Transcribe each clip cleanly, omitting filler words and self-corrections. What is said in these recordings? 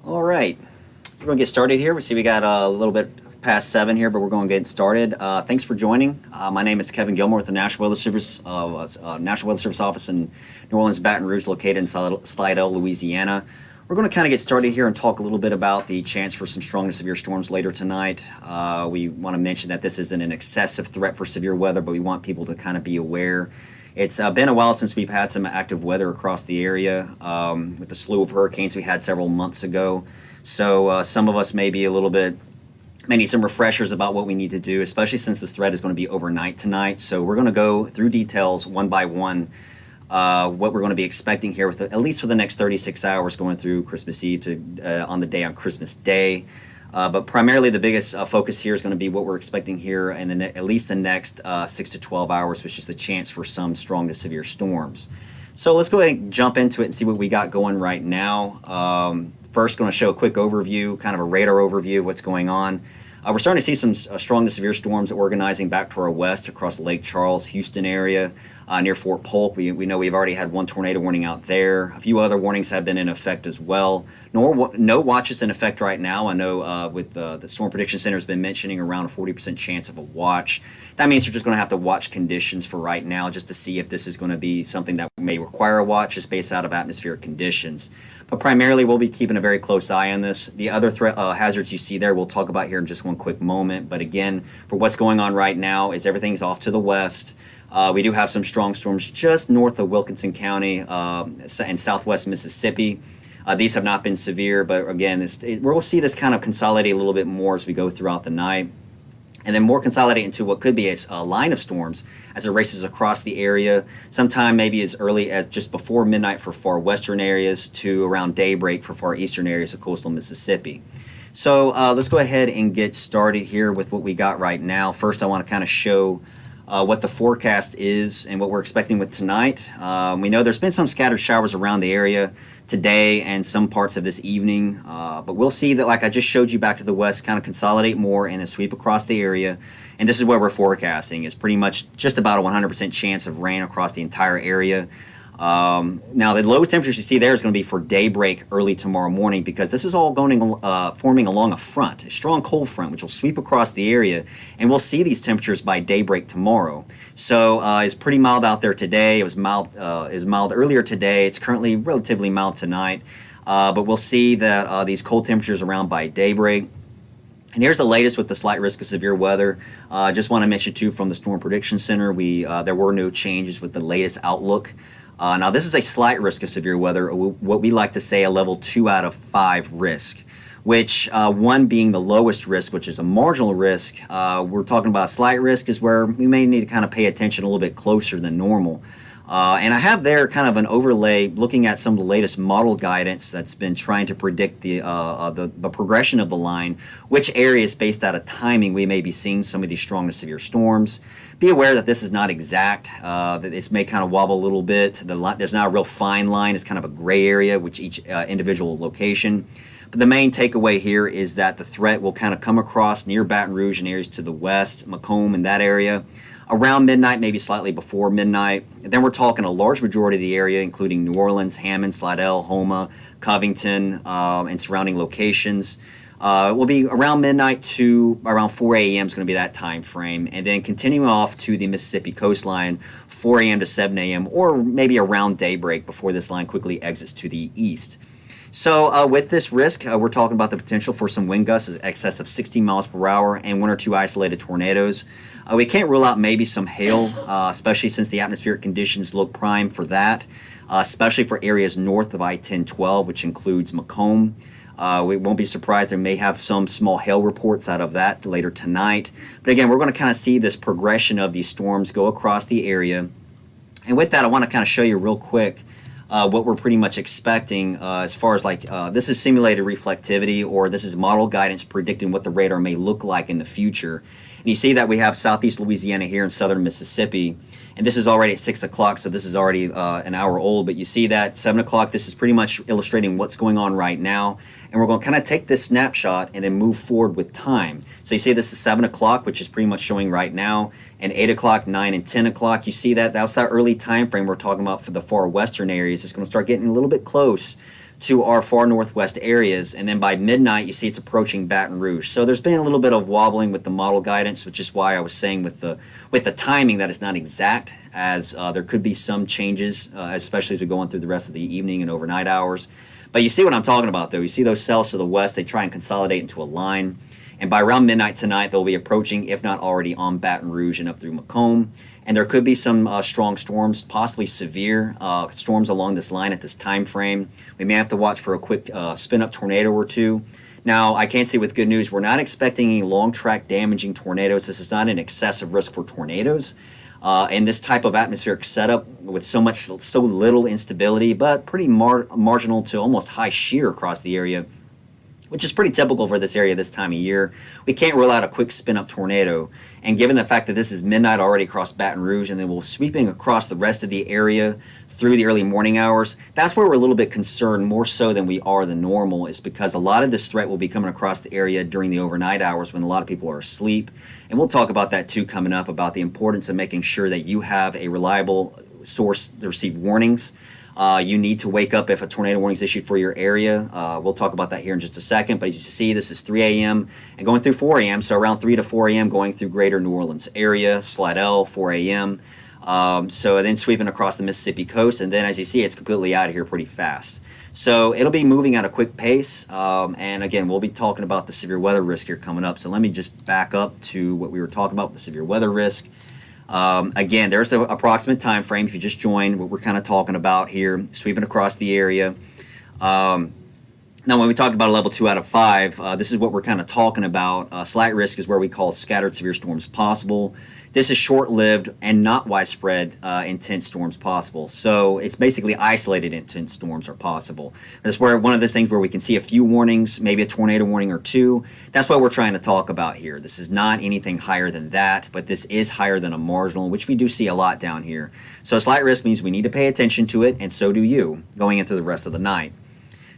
All right, we're going to get started here. We see we got a little bit past 7 here, but we're going to get started. Thanks for joining. My name is Kevin Gilmore with the National Weather Service, National Weather Service office in New Orleans, Baton Rouge, located in Slidell, Louisiana. We're going to kind of get started here and talk a little bit about the chance for some strong to severe storms later tonight. We want to mention that this isn't an excessive threat for severe weather, but we want people to kind of be aware. It's been a while since we've had some active weather across the area with the slew of hurricanes we had several months ago. So some of us may be a little bit, may need some refreshers about what we need to do, especially since this threat is going to be overnight tonight. So we're going to go through details one by one, what we're going to be expecting here, with at least for the next 36 hours going through Christmas Eve to on the day on Christmas Day. But primarily the biggest focus here is going to be what we're expecting here in at least the next 6 to 12 hours, which is the chance for some strong to severe storms. So let's go ahead and jump into it and see what we got going right now. First, going to show a quick overview, kind of a radar overview of what's going on. We're starting to see some strong to severe storms organizing back to our west across the Lake Charles, Houston area, near Fort Polk. We know we've already had one tornado warning out there. A few other warnings have been in effect as well. No watches in effect right now. I know with the Storm Prediction Center has been mentioning around a 40% chance of a watch. That means you're just going to have to watch conditions for right now just to see if this is going to be something that may require a watch just based out of atmospheric conditions. But primarily, we'll be keeping a very close eye on this. The other threat hazards you see there, we'll talk about here in just one quick moment. But again, for what's going on right now is everything's off to the west. We do have some strong storms just north of Wilkinson County in southwest Mississippi. These have not been severe, but again, we'll see this kind of consolidate a little bit more as we go throughout the night. And then more consolidate into what could be a line of storms as it races across the area, sometime maybe as early as just before midnight for far western areas to around daybreak for far eastern areas of coastal Mississippi. So let's go ahead and get started here with what we got right now. First, I want to kind of show what the forecast is and what we're expecting with tonight. We know there's been some scattered showers around the area today and some parts of this evening, but we'll see that, like I just showed you back to the west, kind of consolidate more and then sweep across the area. And this is what we're forecasting. It's pretty much just about a 100% chance of rain across the entire area. Now, the lowest temperatures you see there is going to be for daybreak early tomorrow morning, because this is all forming along a front, a strong cold front, which will sweep across the area, and we'll see these temperatures by daybreak tomorrow. So it's pretty mild out there today. It was mild earlier today. It's currently relatively mild tonight, but we'll see that these cold temperatures around by daybreak. And here's the latest with the slight risk of severe weather. Just want to mention too, from the Storm Prediction Center, there were no changes with the latest outlook. Now, this is a slight risk of severe weather, what we like to say a level 2 out of 5 risk, which 1 being the lowest risk, which is a marginal risk. We're talking about slight risk is where we may need to kind of pay attention a little bit closer than normal. And I have there kind of an overlay looking at some of the latest model guidance that's been trying to predict the progression of the line, which areas based out of timing we may be seeing some of these strong to severe storms. Be aware that this is not exact, that this may kind of wobble a little bit. There's not a real fine line. It's kind of a gray area with each individual location. But the main takeaway here is that the threat will kind of come across near Baton Rouge and areas to the west, Macomb and that area, around midnight, maybe slightly before midnight. And then we're talking a large majority of the area, including New Orleans, Hammond, Slidell, Houma, Covington, and surrounding locations. It will be around midnight to around 4 a.m. is going to be that time frame. And then continuing off to the Mississippi coastline, 4 a.m. to 7 a.m., or maybe around daybreak before this line quickly exits to the east. So with this risk, we're talking about the potential for some wind gusts in excess of 60 miles per hour and 1 or 2 isolated tornadoes. We can't rule out maybe some hail, especially since the atmospheric conditions look prime for that, especially for areas north of I-10-12, which includes Macomb. We won't be surprised there may have some small hail reports out of that later tonight. But again, we're going to kind of see this progression of these storms go across the area. And with that, I want to kind of show you real quick what we're pretty much expecting as far as this is simulated reflectivity, or this is model guidance predicting what the radar may look like in the future. And you see that we have southeast Louisiana here in southern Mississippi, and this is already at 6 o'clock, so this is already an hour old. But you see that 7 o'clock, this is pretty much illustrating what's going on right now. And we're going to kind of take this snapshot and then move forward with time. So you see this is 7 o'clock, which is pretty much showing right now, and 8 o'clock, 9, and 10 o'clock. You see that? That's that early time frame we're talking about for the far western areas. It's going to start getting a little bit close to our far northwest areas, and then by midnight you see it's approaching Baton Rouge. So there's been a little bit of wobbling with the model guidance, which is why I was saying with the timing that it's not exact, as there could be some changes, especially as we're going through the rest of the evening and overnight hours. But you see what I'm talking about, though. You see those cells to the west, they try and consolidate into a line. And by around midnight tonight, they'll be approaching, if not already, on Baton Rouge and up through Macomb. And there could be some strong storms, possibly severe storms along this line at this time frame. We may have to watch for a quick spin-up tornado or two. Now, I can say with good news, we're not expecting any long-track damaging tornadoes. This is not an excessive risk for tornadoes. In this type of atmospheric setup with so little instability, but pretty marginal to almost high shear across the area, which is pretty typical for this area this time of year. We can't rule out a quick spin-up tornado. And given the fact that this is midnight already across Baton Rouge and then we're sweeping across the rest of the area through the early morning hours, that's where we're a little bit concerned, more so than we are than normal, is because a lot of this threat will be coming across the area during the overnight hours when a lot of people are asleep. And we'll talk about that too coming up, about the importance of making sure that you have a reliable source to receive warnings. You need to wake up if a tornado warning is issued for your area. We'll talk about that here in just a second. But as you see, this is 3 a.m. and going through 4 a.m. So around 3 to 4 a.m. going through greater New Orleans area, Slidell, 4 a.m. So then sweeping across the Mississippi coast. And then as you see, it's completely out of here pretty fast. So it'll be moving at a quick pace. And again, we'll be talking about the severe weather risk here coming up. So let me just back up to what we were talking about with the severe weather risk. Again, there's an approximate time frame. If you just joined, what we're kind of talking about here, sweeping across the area. Now, when we talked about a level 2 out of 5, this is what we're kind of talking about. Slight risk is where we call scattered severe storms possible. This is short-lived and not widespread intense storms possible. So it's basically isolated intense storms are possible. That's where one of those things where we can see a few warnings, maybe a tornado warning or two. That's what we're trying to talk about here. This is not anything higher than that, but this is higher than a marginal, which we do see a lot down here. So slight risk means we need to pay attention to it, and so do you, going into the rest of the night.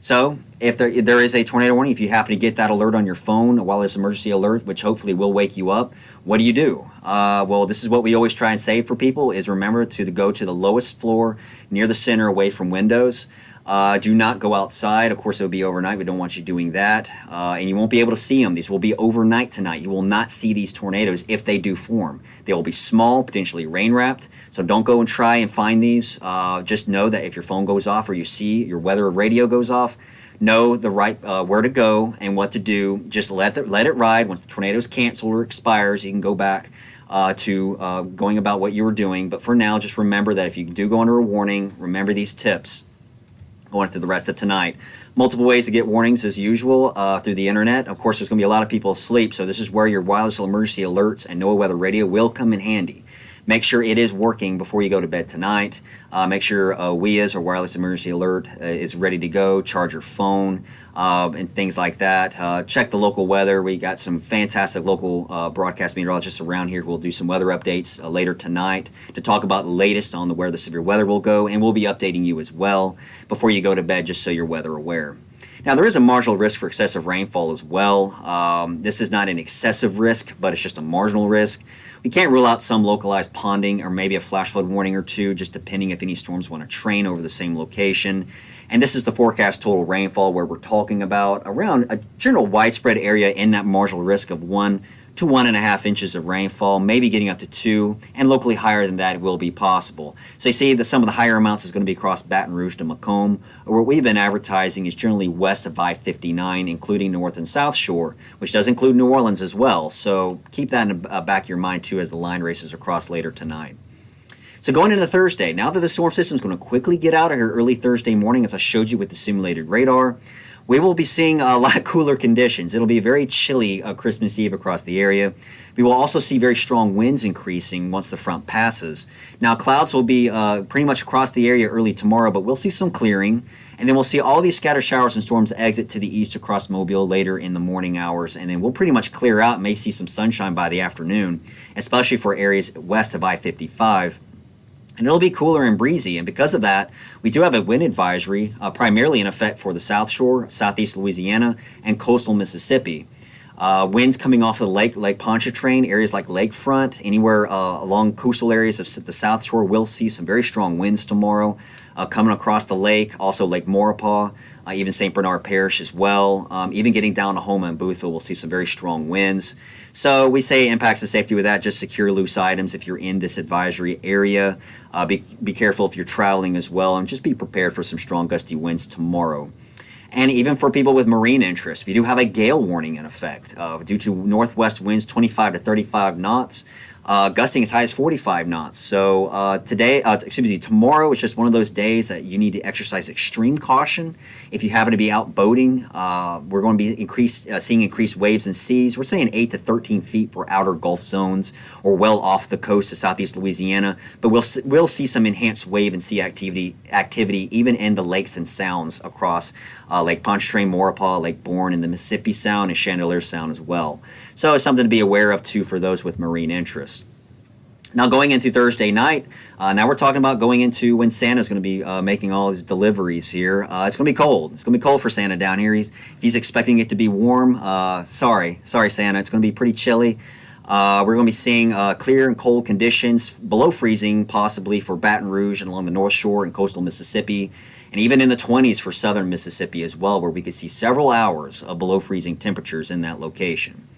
So if there is a tornado warning, if you happen to get that alert on your phone, a wireless emergency alert, which hopefully will wake you up, what do? Well, this is what we always try and say for people, is remember to go to the lowest floor near the center away from windows. Do not go outside. Of course, it will be overnight. We don't want you doing that. And you won't be able to see them. These will be overnight tonight. You will not see these tornadoes if they do form. They will be small, potentially rain-wrapped. So don't go and try and find these. Just know that if your phone goes off or you see your weather radio goes off, know the right where to go and what to do. Just let it ride. Once the tornado is canceled or expires, you can go back to going about what you were doing. But for now, just remember that if you do go under a warning, remember these tips going through the rest of tonight. Multiple ways to get warnings as usual through the internet. Of course, there's going to be a lot of people asleep, so this is where your wireless emergency alerts and NOAA weather radio will come in handy. Make sure it is working before you go to bed tonight. Make sure WEA's or wireless emergency alert is ready to go. Charge your phone and things like that. Check the local weather. We got some fantastic local broadcast meteorologists around here who will do some weather updates later tonight to talk about the latest on where the severe weather will go, and we'll be updating you as well before you go to bed, just so you're weather aware. Now, there is a marginal risk for excessive rainfall as well. This is not an excessive risk, but it's just a marginal risk. We can't rule out some localized ponding or maybe a flash flood warning or two, just depending if any storms want to train over the same location. And this is the forecast total rainfall, where we're talking about around a general widespread area in that marginal risk of 1 to 1.5 inches of rainfall, maybe getting up to 2, and locally higher than that will be possible. So you see that some of the higher amounts is going to be across Baton Rouge to Macomb, or what we've been advertising is generally west of I-59, including North and South Shore, which does include New Orleans as well. So keep that in the back of your mind too as the line races across later tonight. So going into Thursday, now that the storm system is going to quickly get out of here early Thursday morning, as I showed you with the simulated radar, we will be seeing a lot cooler conditions. It'll be very chilly Christmas Eve across the area. We will also see very strong winds increasing once the front passes. Now, clouds will be pretty much across the area early tomorrow, but we'll see some clearing. And then we'll see all these scattered showers and storms exit to the east across Mobile later in the morning hours. And then we'll pretty much clear out, may see some sunshine by the afternoon, especially for areas west of I-55. And it'll be cooler and breezy, and because of that, we do have a wind advisory primarily in effect for the South Shore, Southeast Louisiana, and coastal Mississippi. Winds coming off the Lake Pontchartrain, areas like Lakefront, anywhere along coastal areas of the South Shore will see some very strong winds tomorrow. Coming across the lake, also Lake Maurepas, even St. Bernard Parish as well. Even getting down to Houma and Boothville, we'll see some very strong winds. So we say impacts the safety with that. Just secure loose items if you're in this advisory area. Be careful if you're traveling as well, and just be prepared for some strong gusty winds tomorrow. And even for people with marine interests, we do have a gale warning in effect due to northwest winds 25 to 35 knots, gusting as high as 45 knots. So tomorrow is just one of those days that you need to exercise extreme caution. If you happen to be out boating, we're going to be seeing increased waves and seas. We're saying 8 to 13 feet for outer Gulf zones or well off the coast of southeast Louisiana. But we'll see some enhanced wave and sea activity even in the lakes and sounds across Lake Pontchartrain, Maurepas, Lake Bourne, and the Mississippi Sound and Chandelier Sound as well. So it's something to be aware of too for those with marine interests. Now going into Thursday night, now we're talking about going into when Santa's going to be making all his deliveries here. It's going to be cold. It's going to be cold for Santa down here. He's expecting it to be warm. Sorry Santa. It's going to be pretty chilly. We're going to be seeing clear and cold conditions, below freezing possibly for Baton Rouge and along the North Shore and coastal Mississippi, and even in the 20s for southern Mississippi as well, where we could see several hours of below freezing temperatures in that location.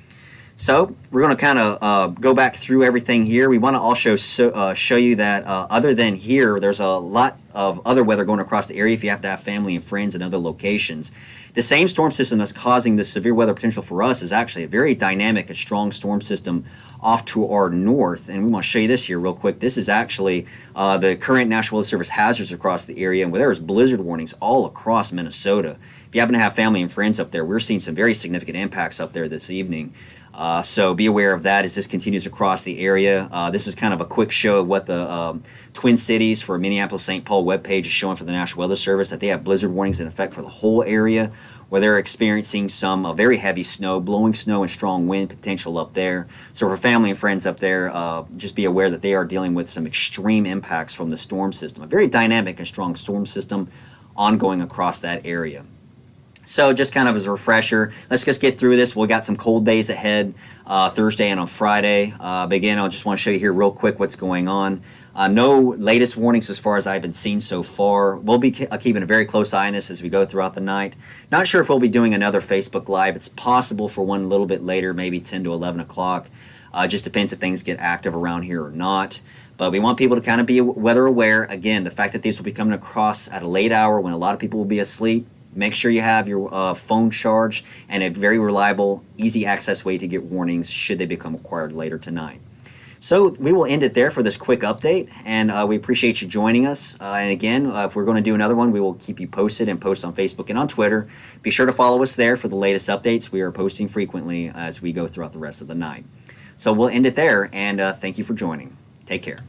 So we're going to kind of go back through everything here. We want to also show you that other than here, there's a lot of other weather going across the area if you have to have family and friends in other locations. The same storm system that's causing this severe weather potential for us is actually a very dynamic and strong storm system off to our north. And we want to show you this here real quick. This is actually the current National Weather Service hazards across the area, and where there's blizzard warnings all across Minnesota. If you happen to have family and friends up there, we're seeing some very significant impacts up there this evening. So be aware of that as this continues across the area. This is kind of a quick show of what the Twin Cities for Minneapolis-St. Paul webpage is showing for the National Weather Service, that they have blizzard warnings in effect for the whole area, where they're experiencing some very heavy snow, blowing snow and strong wind potential up there. So for family and friends up there, just be aware that they are dealing with some extreme impacts from the storm system. A very dynamic and strong storm system ongoing across that area. So just kind of as a refresher, let's just get through this. We got some cold days ahead Thursday and on Friday. But again, I just want to show you here real quick what's going on. No latest warnings as far as I've been seeing so far. We'll be keeping a very close eye on this as we go throughout the night. Not sure if we'll be doing another Facebook Live. It's possible for one a little bit later, maybe 10 to 11 o'clock. Just depends if things get active around here or not. But we want people to kind of be weather aware. Again, the fact that these will be coming across at a late hour when a lot of people will be asleep. Make sure you have your phone charged and a very reliable, easy access way to get warnings should they become required later tonight. So we will end it there for this quick update, and we appreciate you joining us. And again, if we're going to do another one, we will keep you posted and post on Facebook and on Twitter. Be sure to follow us there for the latest updates. We are posting frequently as we go throughout the rest of the night. So we'll end it there, and thank you for joining. Take care.